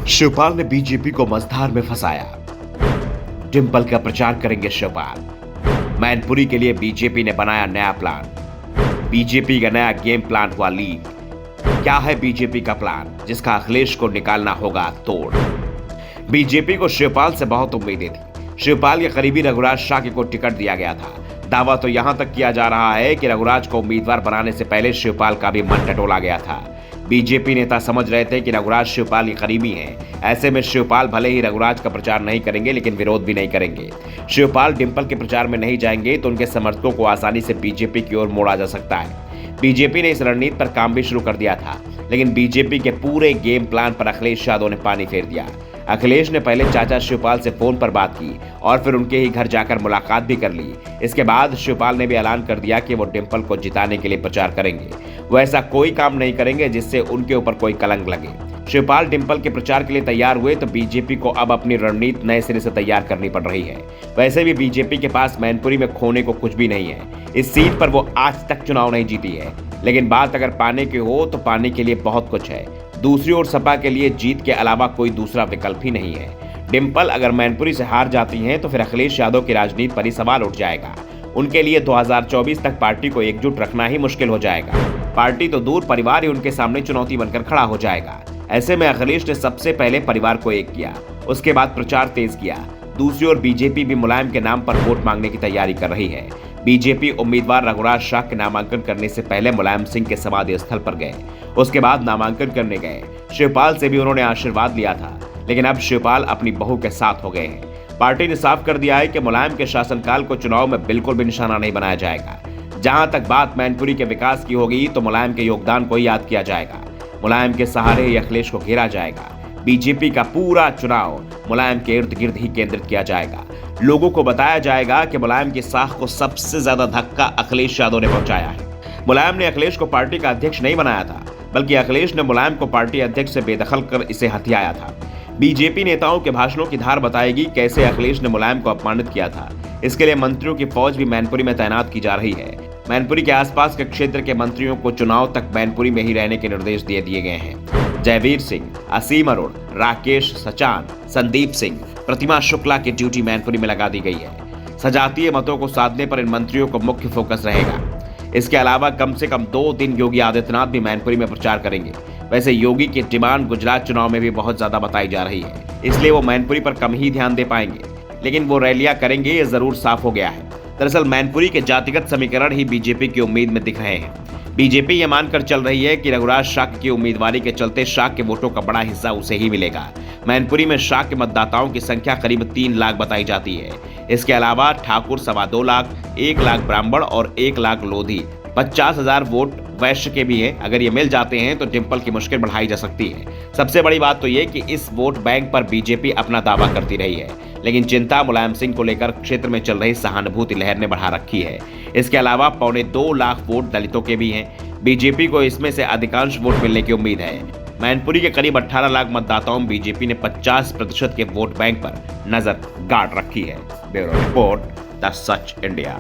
शिवपाल ने बीजेपी को मझधार में फंसाया। डिंपल का प्रचार करेंगे शिवपाल। मैनपुरी के लिए बीजेपी ने बनाया नया प्लान। बीजेपी का नया गेम प्लान हुआ लीक। क्या है बीजेपी का प्लान जिसका अखिलेश को निकालना होगा तोड़। बीजेपी को शिवपाल से बहुत उम्मीदें थी। शिवपाल के करीबी रघुराज शाक्य को टिकट दिया गया था। दावा तो यहां तक किया जा रहा है कि रघुराज को उम्मीदवार बनाने से पहले शिवपाल का भी मन टटोला गया था। बीजेपी नेता समझ रहे थे कि रघुराज शिवपाल के करीबी हैं। ऐसे में शिवपाल भले ही रघुराज का प्रचार नहीं करेंगे लेकिन विरोध भी नहीं करेंगे। शिवपाल डिंपल के प्रचार में नहीं जाएंगे तो उनके समर्थकों को आसानी से बीजेपी की ओर मोड़ा जा सकता है। बीजेपी ने इस रणनीति पर काम भी शुरू कर दिया था, लेकिन बीजेपी के पूरे गेम प्लान पर अखिलेश यादव ने पानी फेर दिया। अखिलेश ने पहले चाचा शिवपाल से फोन पर बात की और फिर उनके ही घर जाकर मुलाकात भी कर ली। इसके बाद शिवपाल ने भी ऐलान कर दिया कि वो डिंपल को जिताने के लिए प्रचार करेंगे। वो ऐसा कोई काम नहीं करेंगे जिससे उनके ऊपर कोई कलंक लगे। शिवपाल डिंपल के प्रचार के लिए तैयार हुए तो बीजेपी को अब अपनी रणनीति नए सिरे से तैयार करनी पड़ रही है। वैसे भी बीजेपी के पास मैनपुरी में खोने को कुछ भी नहीं है। इस सीट पर वो आज तक चुनाव नहीं जीती है, लेकिन बात अगर पाने की हो तो पाने के लिए बहुत कुछ है। दूसरी ओर सपा के लिए जीत के अलावा कोई दूसरा विकल्प ही नहीं है। डिंपल अगर मैनपुरी से हार जाती हैं तो फिर अखिलेश यादव की राजनीति पर ही सवाल उठ जाएगा। उनके लिए 2024 तक पार्टी को एकजुट रखना ही मुश्किल हो जाएगा। पार्टी तो दूर, परिवार ही उनके सामने चुनौती बनकर खड़ा हो जाएगा। ऐसे में अखिलेश ने सबसे पहले परिवार को एक किया, उसके बाद प्रचार तेज किया। दूसरी ओर बीजेपी भी मुलायम के नाम पर वोट मांगने की तैयारी कर रही है। बीजेपी उम्मीदवार रघुराज शाक्य के नामांकन करने से पहले मुलायम सिंह के समाधि स्थल पर गए, उसके बाद नामांकन करने गए। शिवपाल से भी उन्होंने आशीर्वाद लिया था, लेकिन अब शिवपाल अपनी बहू के साथ हो गए हैं। पार्टी ने साफ कर दिया है कि मुलायम के शासनकाल को चुनाव में बिल्कुल भी निशाना नहीं बनाया जाएगा। जहां तक बात मैनपुरी के विकास की होगी तो मुलायम के योगदान को ही याद किया जाएगा। मुलायम के सहारे ही अखिलेश को घेरा जाएगा। बीजेपी का पूरा चुनाव मुलायम के इर्द गिर्द ही केंद्रित किया जाएगा। लोगों को बताया जाएगा कि मुलायम की साख को सबसे ज्यादा धक्का अखिलेश यादव ने पहुंचाया है। मुलायम ने अखिलेश को पार्टी का अध्यक्ष नहीं बनाया था, बल्कि अखिलेश ने मुलायम को पार्टी अध्यक्ष से बेदखल कर इसे हथियाया था। बीजेपी नेताओं के भाषणों की धार बताएगी कैसे अखिलेश ने मुलायम को अपमानित किया था। इसके लिए मंत्रियों की फौज भी मैनपुरी में तैनात की जा रही है। मैनपुरी के आसपास के क्षेत्र के मंत्रियों को चुनाव तक मैनपुरी में ही रहने के निर्देश दे दिए गए हैं। जयवीर सिंह, असीम अरुण, राकेश सचान, संदीप सिंह, प्रतिमा शुक्ला की ड्यूटी मैनपुरी में लगा दी गई है। सजातीय मतों को साधने पर इन मंत्रियों को मुख्य फोकस रहेगा। इसके अलावा कम से कम 2 दिन योगी आदित्यनाथ भी मैनपुरी में प्रचार करेंगे। वैसे योगी की डिमांड गुजरात चुनाव में भी बहुत ज्यादा बताई जा रही है, इसलिए वो मैनपुरी पर कम ही ध्यान दे पाएंगे, लेकिन वो रैलियां करेंगे ये जरूर साफ हो गया है। दरअसल मैनपुरी के जातिगत समीकरण ही बीजेपी की उम्मीद में दिख रहे हैं। बीजेपी ये मानकर चल रही है कि रघुराज शाक्य की उम्मीदवारी के चलते शाक्य के वोटों का बड़ा हिस्सा उसे ही मिलेगा। मैनपुरी में शाक्य मतदाताओं की संख्या करीब 3 लाख बताई जाती है। इसके अलावा ठाकुर 2.25 लाख, 1 लाख ब्राह्मण और 1 लाख लोधी, 50,000 वोट वैश्य के भी हैं। अगर ये मिल जाते हैं तो डिंपल की मुश्किल बढ़ाई जा सकती है। सबसे बड़ी बात तो ये कि इस वोट बैंक पर बीजेपी अपना दावा करती रही है, लेकिन चिंता मुलायम सिंह को लेकर क्षेत्र में चल रही सहानुभूति लहर ने बढ़ा रखी है। इसके अलावा 2.25 लाख वोट दलितों के भी हैं। बीजेपी को इसमें से अधिकांश वोट मिलने की उम्मीद है। मैनपुरी के करीब 18 लाख मतदाताओं में बीजेपी ने 50% के वोट बैंक पर नजर गाड़ रखी है। Bureau report, the such India.